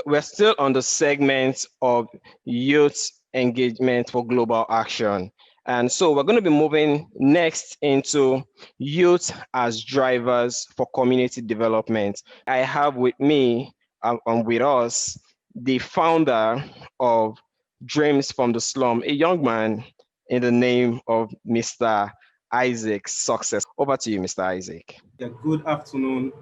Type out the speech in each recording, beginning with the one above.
we're still on the segment of youth engagement for global action. And so we're going to be moving next into youth as drivers for community development. I have with me and with us the founder of Dreams from the Slum, a young man in the name of Mr. Isaac Success. Over to you, Mr. Isaac. Yeah, good afternoon,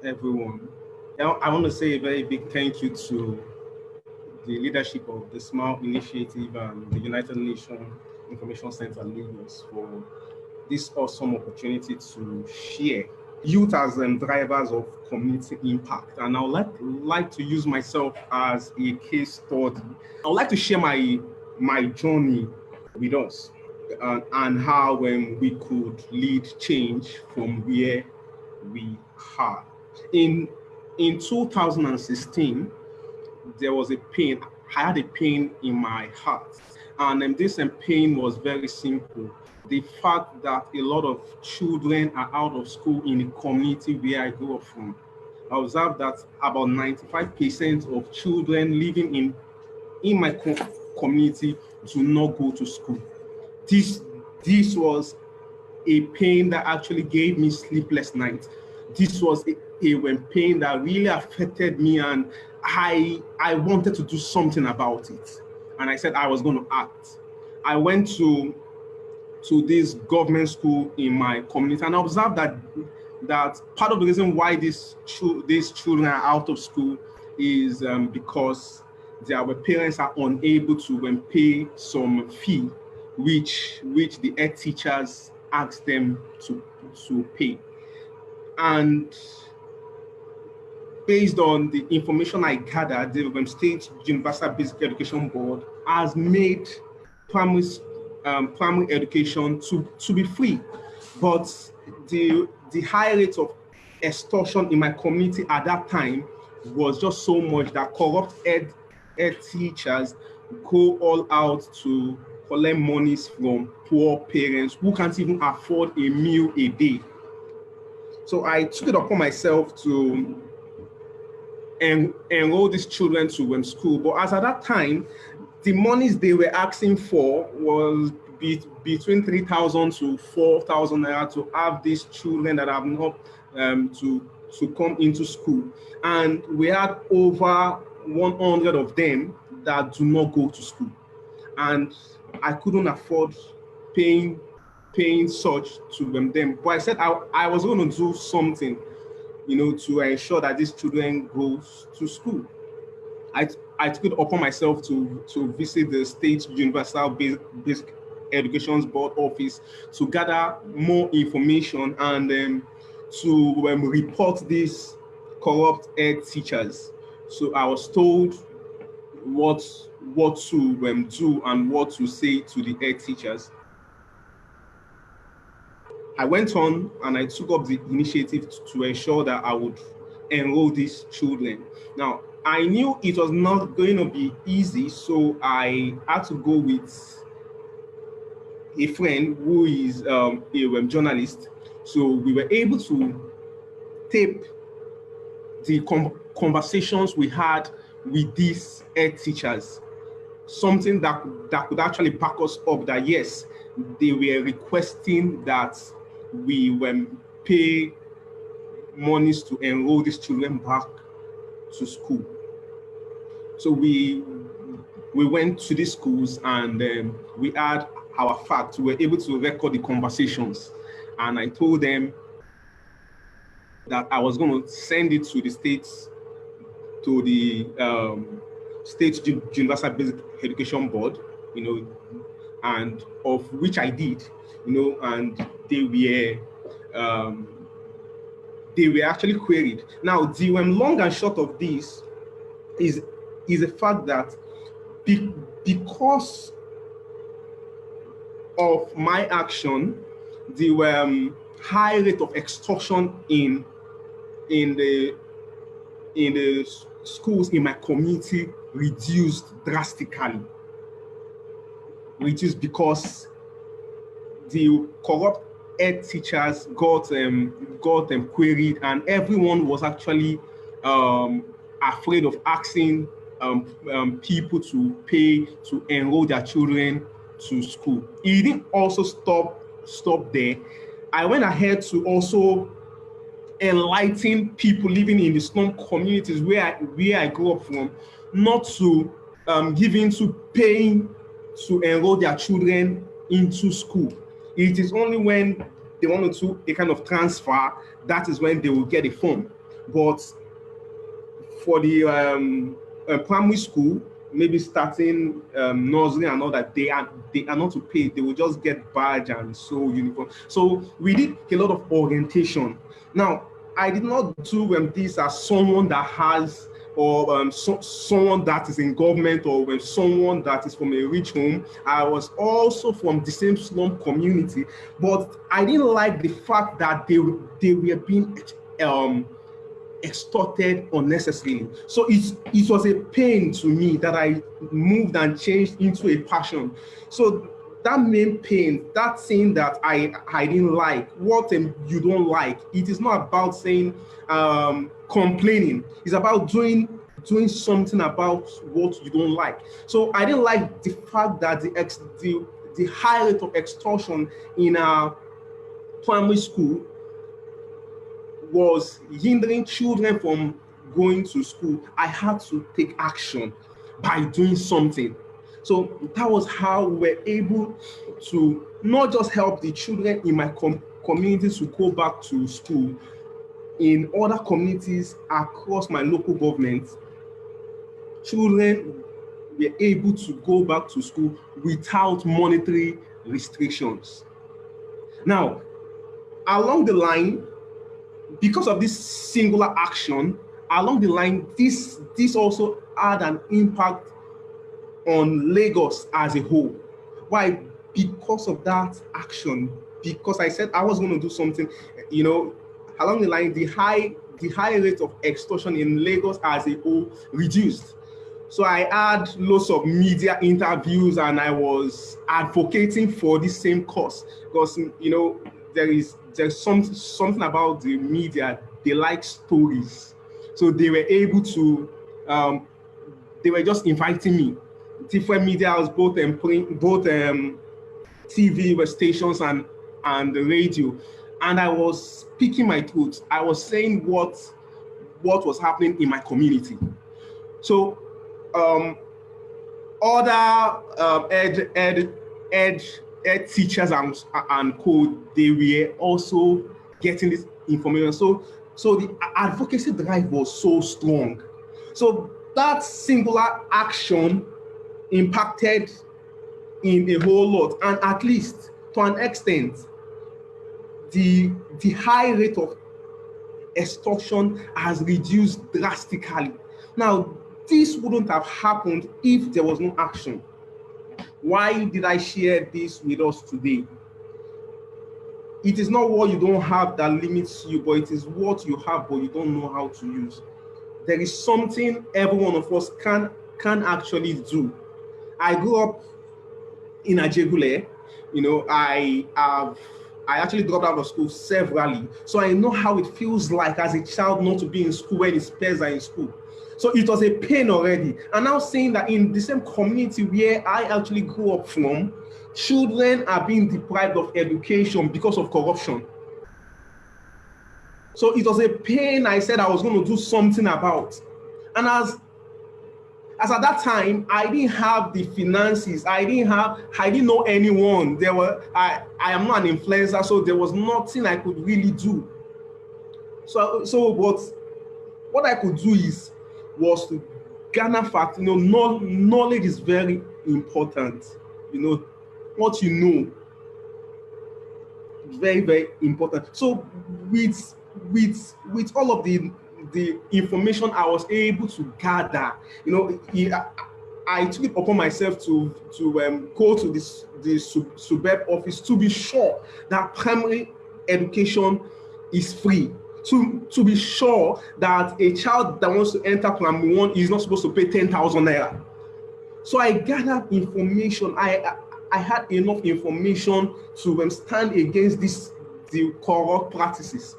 everyone. I want to say a very big thank you to the leadership of the S.M.I.L.E initiative and the United Nations Information Center Lagos for this awesome opportunity to share youth as drivers of community impact. And I would like to use myself as a case study. I would like to share my journey with us and how we could lead change from where we are. In 2016, there was a pain. I had a pain in my heart, and this pain was very simple. The fact that a lot of children are out of school in the community where I grew up from. I observed that about 95% of children living in my community do not go to school. This was a pain that actually gave me sleepless nights. This was a pain that really affected me, and I wanted to do something about it. And I said I was going to act. I went to this government school in my community, and I observed that part of the reason why these children are out of school is because their parents are unable to pay some fee, which the head teachers ask them to pay. And based on the information I gathered, the State Universal Basic Education Board has made primary education to be free. But the high rate of extortion in my community at that time was just so much that corrupt head teachers go all out to collect monies from poor parents who can't even afford a meal a day. So I took it upon myself to enroll these children to school. But as at that time, the monies they were asking for was between 3,000 to 4,000 naira to have these children that have not to come into school. And we had over 100 of them that do not go to school. And I couldn't afford paying such to them. But I said I was going to do something, to ensure that these children go to school. I took it upon myself to visit the State Universal Basic Education Board office to gather more information and to report these corrupt head teachers. So I was told what to do and what to say to the head teachers. I went on and I took up the initiative to ensure that I would enroll these children. Now, I knew it was not going to be easy, so I had to go with a friend who is a journalist. So we were able to tape the conversations we had with these head teachers, something that could actually back us up that yes, they were requesting that we pay monies to enroll these children back to school. So we went to these schools and we had our facts. We were able to record the conversations, and I told them that I was going to send it to the states, to the State Universal Basic Education Board, and of which I did, and they were actually queried. Now, the long and short of this is the fact that because of my action, the high rate of extortion in the schools in my community reduced drastically. Which is because the corrupt head teachers got queried, and everyone was actually afraid of asking people to pay to enroll their children to school. It didn't also stop there. I went ahead to also enlighten people living in the slum communities where I grew up from, not to give in to paying to enroll their children into school. It is only when they want to do a kind of transfer that is when they will get a form. But for the primary school, maybe starting nursery and all that, they are not to pay. They will just get badge and so uniform. So we did a lot of orientation. Now, I did not do this as someone that has or someone that is in government or someone that is from a rich home. I was also from the same slum community, but I didn't like the fact that they were being extorted unnecessarily. So it was a pain to me that I moved and changed into a passion. So that main pain, that thing that I didn't like, what you don't like, it is not about saying complaining. It's about doing something about what you don't like. So I didn't like the fact that the high rate of extortion in our primary school was hindering children from going to school. I had to take action by doing something. So that was how we were able to not just help the children in my communities to go back to school, in other communities across my local government, children were able to go back to school without monetary restrictions. Now, along the line, because of this singular action, along the line, this also had an impact on Lagos as a whole. Why? Because of that action. Because I said I was going to do something, along the line, the high rate of extortion in Lagos as a whole reduced. So I had lots of media interviews and I was advocating for this same cause because there's something about the media. They like stories, so they were able to they were just inviting me. Different media houses, both TV stations and the radio, and I was speaking my truth. I was saying what was happening in my community. So um, other ed teachers and code, they were also getting this information. So the advocacy drive was so strong. So that singular action impacted in a whole lot, and at least to an extent, the high rate of extortion has reduced drastically. Now, this wouldn't have happened if there was no action. Why did I share this with us today? It is not what you don't have that limits you, but it is what you have but you don't know how to use. There is something every one of us can actually do. I grew up in Ajegule. I actually dropped out of school severally, so I know how it feels like as a child not to be in school when his peers are in school. So it was a pain already. And now saying that in the same community where I actually grew up from, children are being deprived of education because of corruption. So it was a pain I said I was going to do something about. And as at that time, I didn't have the finances. I didn't know anyone. I am not an influencer, so there was nothing I could really do. But what I could do was to garner facts. Knowledge is very important. What you know is very, very important. So with all of the information I was able to gather, I took it upon myself to go to the suburb office to be sure that primary education is free. To be sure that a child that wants to enter primary one is not supposed to pay 10,000 naira. So I gathered information. I had enough information to stand against the corrupt practices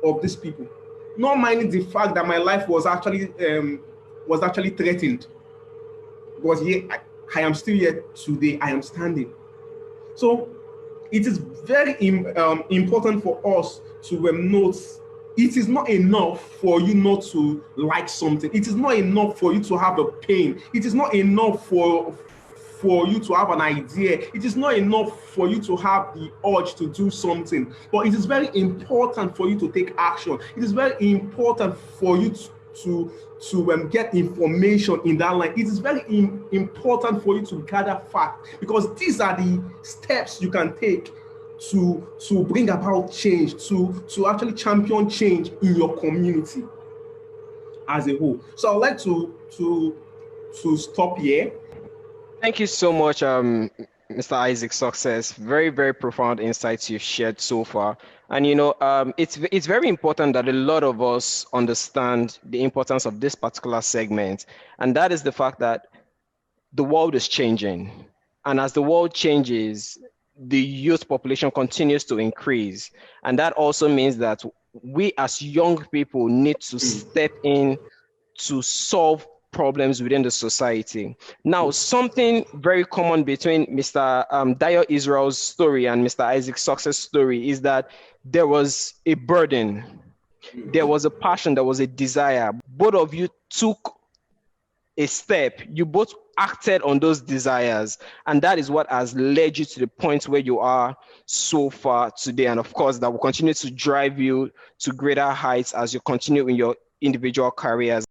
of these people. not minding the fact that my life was actually threatened. Because here I am still here today. I am standing. So it is very important for us to note it is not enough for you not to like something. It is not enough for you to have a pain. It is not enough for you to have an idea. It is not enough for you to have the urge to do something. But it is very important for you to take action. It is very important for you to get information in that line. It is very important for you to gather facts, because these are the steps you can take to bring about change, to actually champion change in your community as a whole. So I'd like to stop here. Thank you so much, Mr. Isaac Success. Very, very profound insights you've shared so far. And it's very important that a lot of us understand the importance of this particular segment, and that is the fact that the world is changing, and as the world changes, the youth population continues to increase, and that also means that we as young people need to step in to solve problems within the society. Now, something very common between Mr. Dio Israel's story and Mr. Isaac's success story is that there was a burden, there was a passion, there was a desire. Both of you took a step, you both acted on those desires, and that is what has led you to the point where you are so far today. And of course, that will continue to drive you to greater heights as you continue in your individual careers.